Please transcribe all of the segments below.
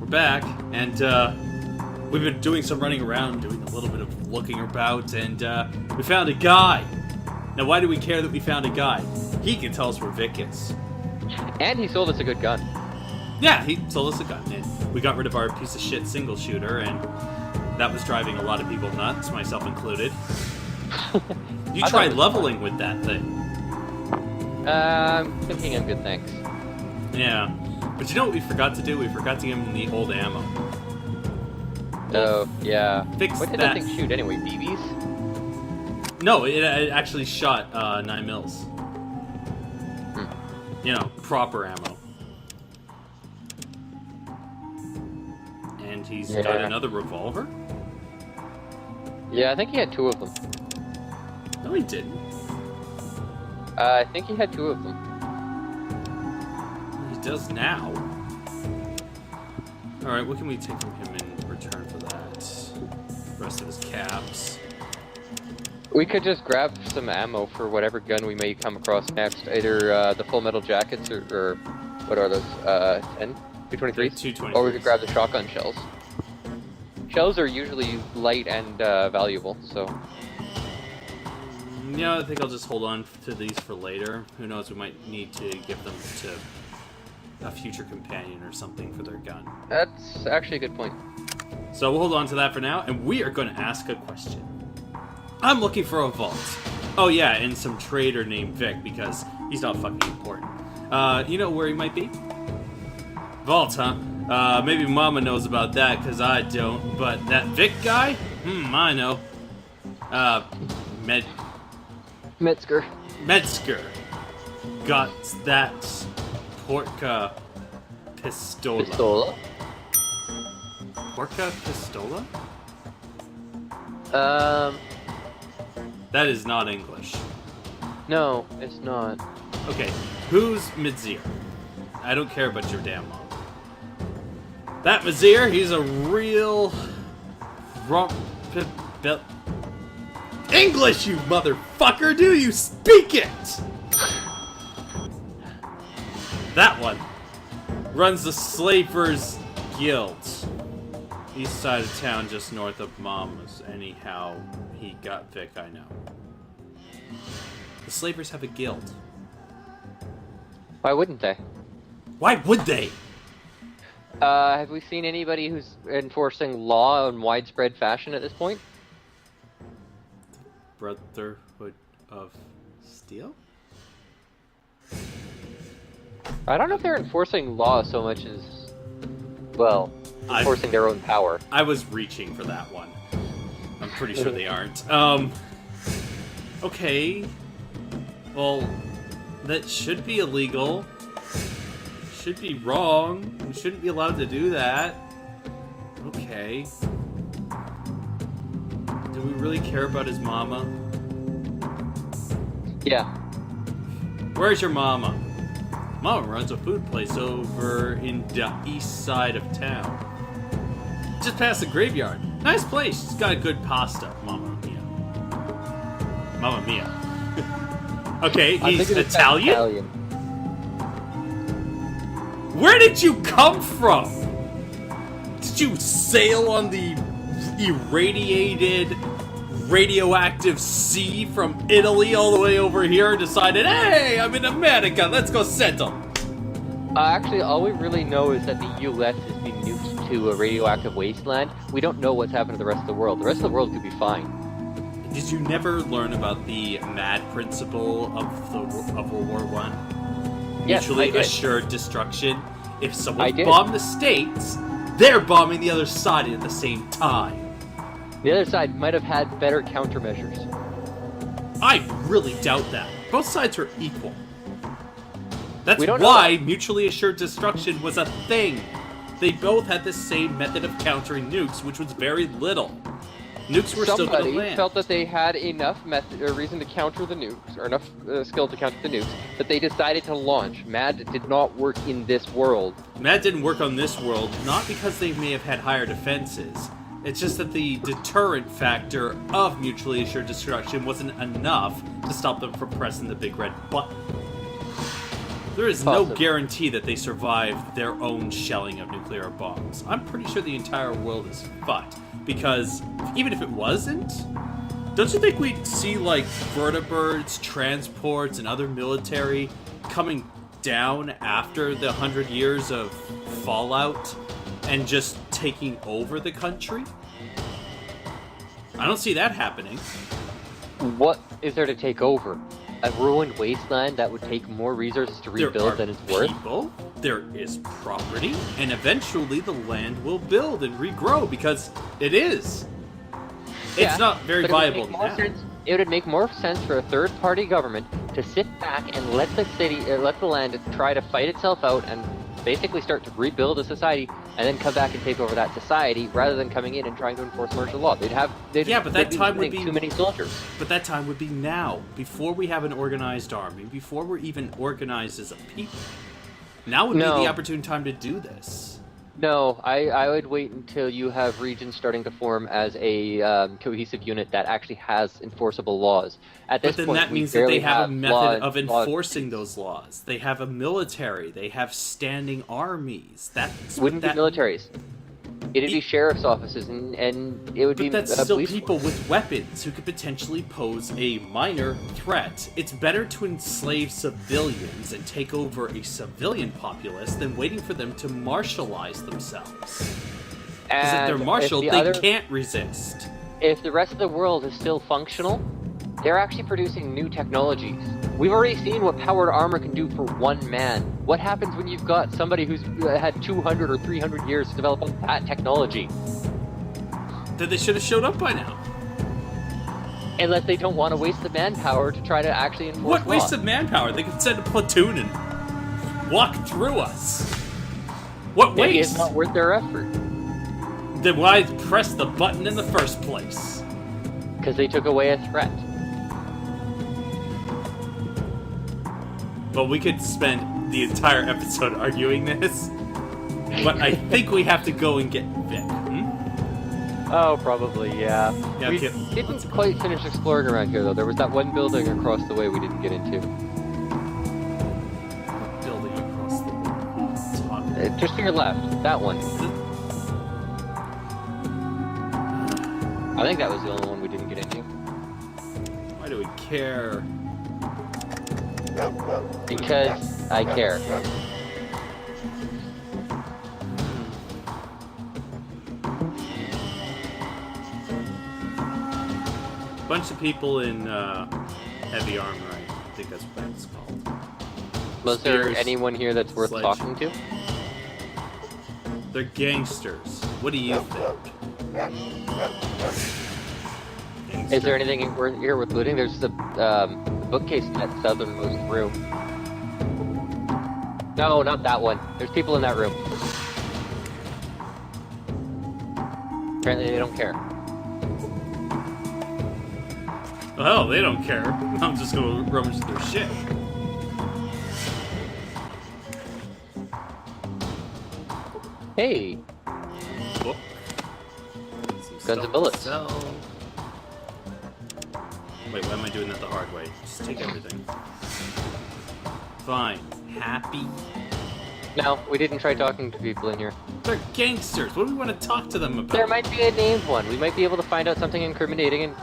back, and we've been doing some running around, doing a little bit of looking about, and we found a guy. Now, why do we care that we found a guy? He can tell us where Vic is. And he sold us a good gun. Yeah, he sold us a gun, and we got rid of our piece of shit single shooter, and that was driving a lot of people nuts, myself included. You tried leveling with that thing. I'm thinking I'm good, thanks. Yeah. But you know what we forgot to do? We forgot to give him the old ammo. Oh, yeah. Fix what did that thing shoot anyway? BBs? No, it actually shot 9 mils. You know, proper ammo. And he's got another revolver? Yeah, I think he had 2 of them. No, he didn't. I think he had 2 of them. He does now. Alright, what can we take from him in return for that? The rest of his caps. We could just grab some ammo for whatever gun we may come across next. Either the full metal jackets or what are those? 10? 223s? 223s. Or we could grab the shotgun shells. Shells are usually light and valuable, so... Yeah, I think I'll just hold on to these for later. Who knows, we might need to give them to a future companion or something for their gun. That's actually a good point. So we'll hold on to that for now, and we are going to ask a question. I'm looking for a vault. Oh yeah, and some trader named Vic, because he's not fucking important. You know where he might be? Vault, huh? Maybe Mama knows about that, because I don't. But that Vic guy? I know. Metzger. Got that Porca Pistola. Porca Pistola? That is not English. No, it's not. Okay, who's Midzir? I don't care about your damn mom. That Midzir, he's a real... English, you motherfucker! Do you speak it? That one runs the Slavers Guild. East side of town, just north of Mama's. Anyhow, he got Vic, I know. The Slavers have a guild. Why wouldn't they? Why would they? Have we seen anybody who's enforcing law in widespread fashion at this point? Brotherhood of Steel? I don't know if they're enforcing law so much as, well, enforcing their own power. I was reaching for that one. I'm pretty sure they aren't. Okay. Well, that should be illegal. Should be wrong. We shouldn't be allowed to do that. Okay. Do we really care about his mama? Yeah. Where's your mama? Mama runs a food place over in the east side of town. Just past the graveyard. Nice place. She's got a good pasta. Mamma mia. Mamma mia. Okay, he's Italian? Where did you come from? Did you sail on the irradiated, radioactive sea from Italy all the way over here and decided, hey, I'm in America, let's go settle? Actually, all we really know is that the U.S. has been nuked to a radioactive wasteland. We don't know what's happened to the rest of the world. The rest of the world could be fine. Did you never learn about the MAD principle of World War I? Yes, Mutually I did. assured destruction. If someone bombed the States, they're bombing the other side at the same time. The other side might have had better countermeasures. I really doubt that. Both sides are equal. That's We don't why mutually assured destruction was a thing. They both had the same method of countering nukes, which was very little. Nukes were still going to Somebody land. felt that they had enough reason to counter the nukes, or enough skill to counter the nukes, that they decided to launch. MAD did not work in this world. MAD didn't work on this world, not because they may have had higher defenses. It's just that the deterrent factor of mutually assured destruction wasn't enough to stop them from pressing the big red button. There is no Possibly. guarantee that they survive their own shelling of nuclear bombs. I'm pretty sure the entire world is fucked. Because even if it wasn't, don't you think we'd see, like, vertibirds, transports, and other military coming down after the 100 years of fallout and just taking over the country? I don't see that happening. What is there to take over? A ruined wasteland that would take more resources to rebuild than it's worth? People, there is property, and eventually the land will build and regrow because it is. Yeah, It's not very but it would viable make more now. sense- It would make more sense for a third-party government to sit back and let the land try to fight itself out and basically start to rebuild a society, and then come back and take over that society, rather than coming in and trying to enforce martial law. Yeah, but that time would be too many soldiers. But that time would be now, before we have an organized army, before we're even organized as a people. Now would be No. the opportune time to do this. No, I would wait until you have regions starting to form as a cohesive unit that actually has enforceable laws. At this But then point, that we means that they barely have a method of laws. enforcing those laws. They have a military. They have standing armies. That's Wouldn't what be militaries. It'd be sheriff's offices, and it would be But that's still police people force. with weapons who could potentially pose a minor threat. It's better to enslave civilians and take over a civilian populace than waiting for them to martialize themselves. Because if they're And marshaled, the they other- can't resist. If the rest of the world is still functional, they're actually producing new technologies. We've already seen what powered armor can do for one man. What happens when you've got somebody who's had 200 or 300 years to develop that technology? Then they should have showed up by now. Unless they don't want to waste the manpower to try to actually enforce What law. waste of manpower? They could send a platoon and walk through us. What Maybe waste? it's not worth their effort. Then why press the button in the first place? Because they took away a threat. Well, we could spend the entire episode arguing this, but I think we have to go and get Vic. Oh, probably, yeah. Yeah, We okay. didn't quite finish exploring around here, though. There was that one building across the way we didn't get into. Building across the wall. Just to your left. That one. I think that was the only one we didn't get into. Why do we care? Because I care. Bunch of people in heavy armor. I think that's what it's called. Was there Spears, anyone here that's worth sledge. talking to? They're gangsters. What do you think? Is there anything here worth looting? There's the bookcase in that southernmost room. No, not that one. There's people in that room. Apparently they don't care. Well, hell, they don't care. I'm just gonna rummage through their shit. Hey, Book. Some stuff and bullets. to sell. Wait, why am I doing that the hard way? Just take everything. Fine. Happy? no, we didn't try talking to people in here. They're gangsters. What do we want to talk to them about? There might be a named one. We might be able to find out something incriminating and...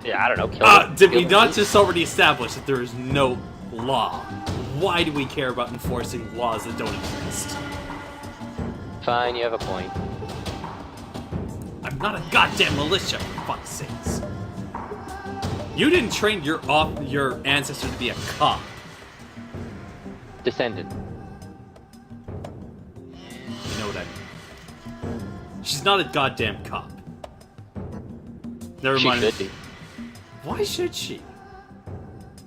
Yeah, I don't know, kill them. Did we Kill not them. just already establish that there is no law? Why do we care about enforcing laws that don't exist? Fine, you have a point. I'm not a goddamn militia, for fuck's sakes. You didn't train your ancestor to be a cop. Descendant. You know what I mean. She's not a goddamn cop. Never She mind. should be. Why should she?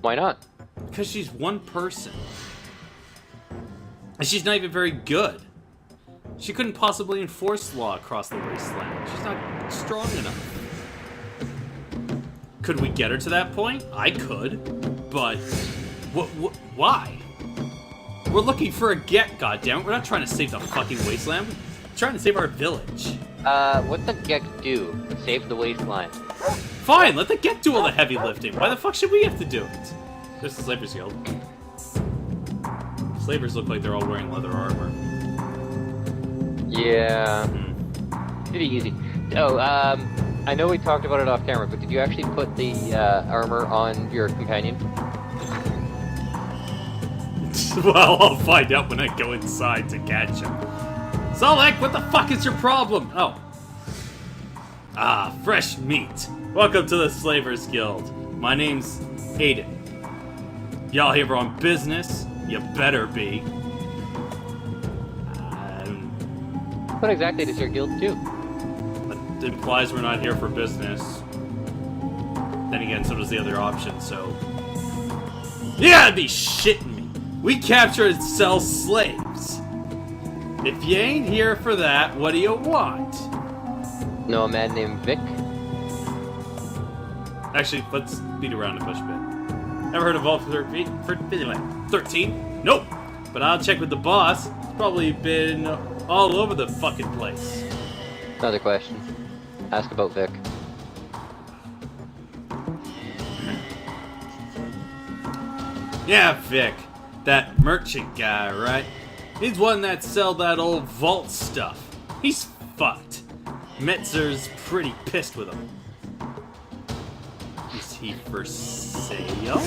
Why not? Because she's one person. And she's not even very good. She couldn't possibly enforce law across the wasteland. She's not strong enough. Could we get her to that point? I could. But why? We're looking for a get, goddammit. We're not trying to save the fucking wasteland. We're trying to save our village. What's the Gek do? Save the wasteland. Fine, let the get do all the heavy lifting. Why the fuck should we have to do it? There's the Slavers Guild. slavers look like they're all wearing leather armor. Yeah. Pretty easy. Oh, I know we talked about it off camera, but did you actually put the armor on your companion? Well, I'll find out when I go inside to catch him. Solek, what the fuck is your problem? Oh. Ah, fresh meat. Welcome to the Slavers Guild. My name's Aiden. Y'all here on business? You better be. What exactly does your guild do? That implies we're not here for business. Then again, so does the other option, so... You gotta be shitting me! We capture and sell slaves! If you ain't here for that, what do you want? Know a man named Vic? Actually, let's beat around the bush a bit. Ever heard of Vault 13? Nope! But I'll check with the boss. It's probably been all over the fucking place. Another question. Ask about Vic. Yeah, Vic. That merchant guy, right? He's one that sell that old vault stuff. He's fucked. Metzer's pretty pissed with him. Is he for sale?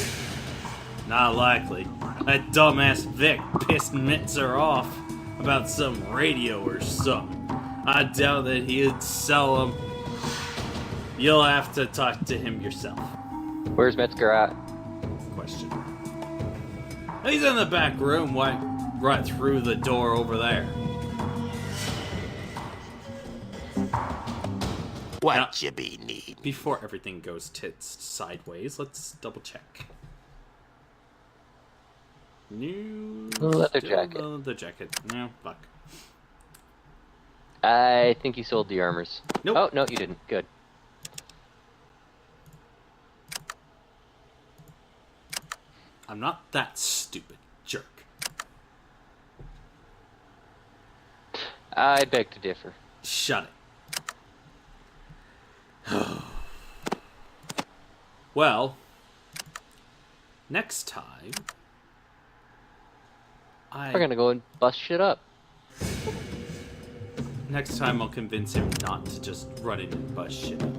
Not likely. That dumbass Vic pissed Metzer off about some radio or something. I doubt that he'd sell them. You'll have to talk to him yourself. Where's Metzger at? Question. He's in the back room, right through the door over there. What Now, you be need? before everything goes tits sideways, let's double check. New Leather still jacket. Leather jacket. No, fuck. I think you sold the armors. Nope. Oh, no, you didn't. Good. I'm not that stupid, jerk. I beg to differ. Shut it. Well, next time, We're gonna go and bust shit up. Next time I'll convince him not to just run in and bust shit up.